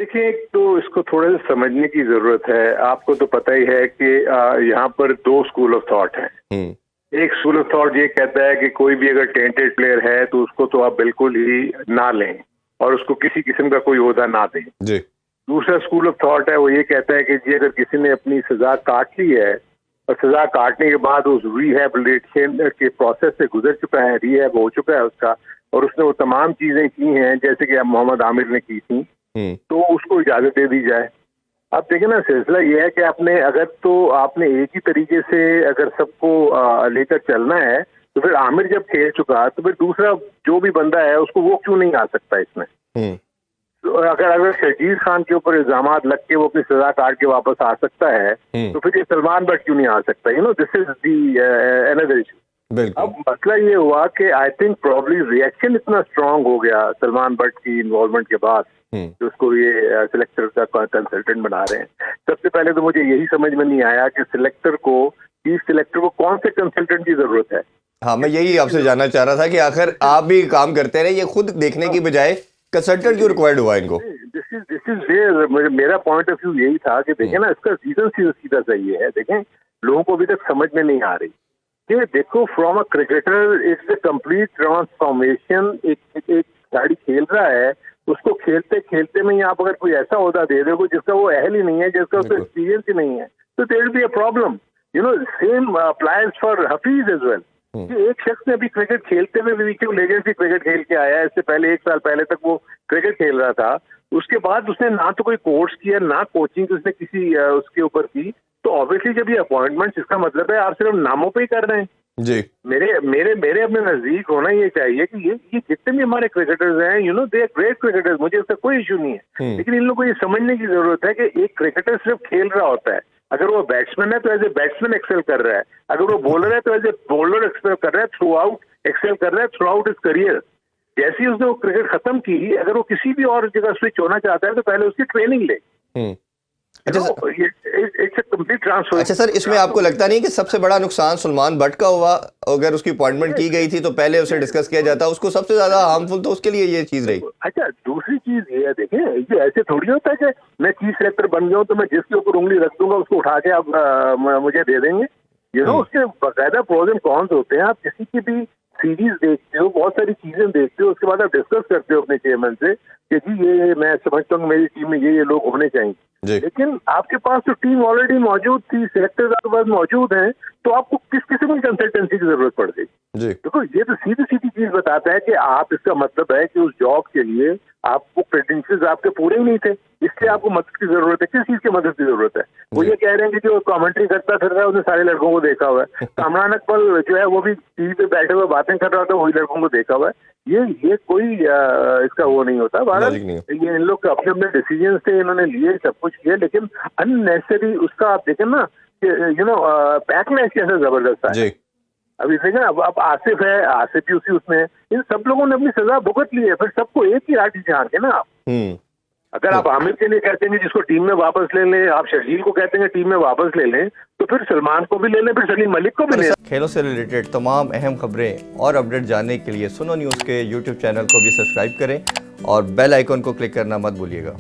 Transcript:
देखिए, एक तो इसको थोड़ा सा समझने की जरूरत है। आपको तो पता ही है कि यहाँ पर दो स्कूल ऑफ थॉट हैं। एक स्कूल ऑफ थॉट ये कहता है कि कोई भी अगर टेंटेड प्लेयर है तो उसको तो आप बिल्कुल ही ना लें और उसको किसी किस्म का कोई ओहदा ना दें। जी। दूसरा स्कूल ऑफ थॉट है, वो ये कहता है कि जी अगर किसी ने अपनी सजा काट ली है और सजा काटने के बाद उस रिहैबिलिटेशन के प्रोसेस से गुजर चुका है, रिहैब हो चुका है उसका, और उसने वो तमाम चीजें की हैं जैसे कि अब मोहम्मद आमिर ने की थी, तो उसको इजाजत दे दी जाए। अब देखिए ना, सिलसिला ये है कि आपने एक ही तरीके से अगर सबको लेकर चलना है तो फिर आमिर जब खेल चुका तो फिर दूसरा जो भी बंदा है उसको वो क्यों नहीं आ सकता इसमें। तो अगर शर्जील खान के ऊपर इल्जाम लग के वो अपनी सजा काट के वापस आ सकता है तो फिर ये सलमान भट्ट क्यों नहीं आ सकता। This is the another issue. अब मसला ये हुआ कि आई थिंक प्रॉब्ली रिएक्शन इतना स्ट्रांग हो गया सलमान भट्ट की इन्वॉल्वमेंट के बाद कि उसको ये सिलेक्टर का कंसल्टेंट बना रहे हैं। सबसे पहले तो मुझे यही समझ में नहीं आया कि चीफ सिलेक्टर को कौन से कंसल्टेंट की जरूरत है। हाँ, मैं यही आपसे जानना चाह रहा था कि आखिर आप भी काम करते रहे, ये खुद देखने की बजाय कंसल्टेंट क्यों रिक्वायर्ड हुआ इनको। दिस इज वेयर मेरा पॉइंट ऑफ व्यू यही था कि देखें ना, इसका रीजन सीधा सा ये है। देखें, लोगों को अभी तक समझ में नहीं आ रही कि देखो, from a cricketer it's a complete transformation. एक खिलाड़ी खेल रहा है, उसको खेलते खेलते में आप अगर कोई ऐसा ओहदा दे दोगे जिसका वो अहल ही नहीं है, जिसका उसका एक्सपीरियंस ही नहीं है, तो there will be a problem. Same applies for Hafeez as well. कि एक शख्स ने अभी क्रिकेट खेलते हुए वीके लेजेंसी क्रिकेट खेल के आया है, इससे पहले 1 साल पहले तक वो क्रिकेट खेल रहा था। उसके बाद उसने ना तो कोई कोर्स किया ना कोचिंग उसने किसी उसके ऊपर की। तो ऑब्वियसली जब ये अपॉइंटमेंट, इसका मतलब है आप सिर्फ नामों पे ही कर रहे हैं। जी। मेरे अपने नजदीक होना ये चाहिए कि ये जितने भी हमारे क्रिकेटर्स हैं, दे आर ग्रेट क्रिकेटर्स, मुझे इसका कोई इशू नहीं है। लेकिन इन लोगों को ये समझने की जरूरत है कि एक क्रिकेटर सिर्फ खेल रहा होता है। अगर वो बैट्समैन है तो एज ए बैट्समैन एक्सेल कर रहा है, अगर वो बॉलर है तो एज ए बॉलर एक्सेल कर रहा है, एक्सेल कर रहा है थ्रू आउट हिज करियर। जैसे ही उसने वो क्रिकेट खत्म की, अगर वो किसी भी और जगह स्विच होना चाहता है तो पहले उसकी ट्रेनिंग ले। अच्छा सर, इसमें आपको लगता नहीं कि सबसे बड़ा नुकसान सलमान भट्ट का हुआ? अगर उसकी अपॉइंटमेंट की गई थी तो पहले उसे डिस्कस किया जाता, उसको सबसे ज्यादा हार्मफुल तो उसके लिए ये चीज रही। अच्छा, दूसरी चीज ये है, देखें, ये ऐसे थोड़ी होता है कि मैं चीफ सेलेक्टर बन गया हूँ तो मैं जिसके ऊपर उंगली रख दूंगा उसको उठा के आप मुझे दे देंगे। उसके बाकायदा प्रोज एंड कॉन्स होते हैं। आप किसी की भी सीरीज देखते हो, बहुत सारी चीजें देखते हो, उसके बाद आप डिस्कस करते हो अपने चेयरमैन से कि जी ये मैं समझता हूँ मेरी टीम में ये लोग होने चाहिए। लेकिन आपके पास तो टीम ऑलरेडी मौजूद थी, सिलेक्टर्स आपके पास मौजूद हैं, तो आपको किस किस्म की कंसल्टेंसी की जरूरत पड़ गई। देखो, ये तो सीधी सीधी चीज बताता है कि आप, इसका मतलब है कि उस जॉब के लिए आपको क्रेडेंशियल्स आपके पूरे ही नहीं थे, इसलिए आपको मदद की जरूरत है। किस चीज की मदद की जरूरत है? वो ये कह रहे हैं कि जो कमेंट्री करता फिर रहा है उसने सारे लड़कों को देखा हुआ है। कामरान अकबर जो है वो भी टीवी पे बैठे हुए बातें कर रहा था, वही लड़कों को देखा हुआ है। ये कोई इसका वो नहीं होता। भारत ये इन लोग अपने अपने डिसीजन थे, इन्होंने लिए, सब कुछ किया, लेकिन अननेसेसरी उसका आप देखें ना बैकलैश कैसा जबरदस्त है। अभी देखें, अब आसिफ है, आसिफ भी उसमें है। इन सब लोगों ने अपनी सजा भुगत ली है, फिर सबको एक ही लाठी से आके ना आप अगर आप आमिर के लिए कहते हैं जिसको टीम में वापस ले लें, आप शर्जील को कहते हैं टीम में वापस ले लें, तो फिर सलमान को भी ले लें, फिर सलीम मलिक को भी ले लें। खेलों से रिलेटेड तमाम अहम खबरें और अपडेट जानने के लिए सुनो न्यूज़ के YouTube चैनल को भी सब्सक्राइब करें और बेल आइकन को क्लिक करना मत भूलिएगा।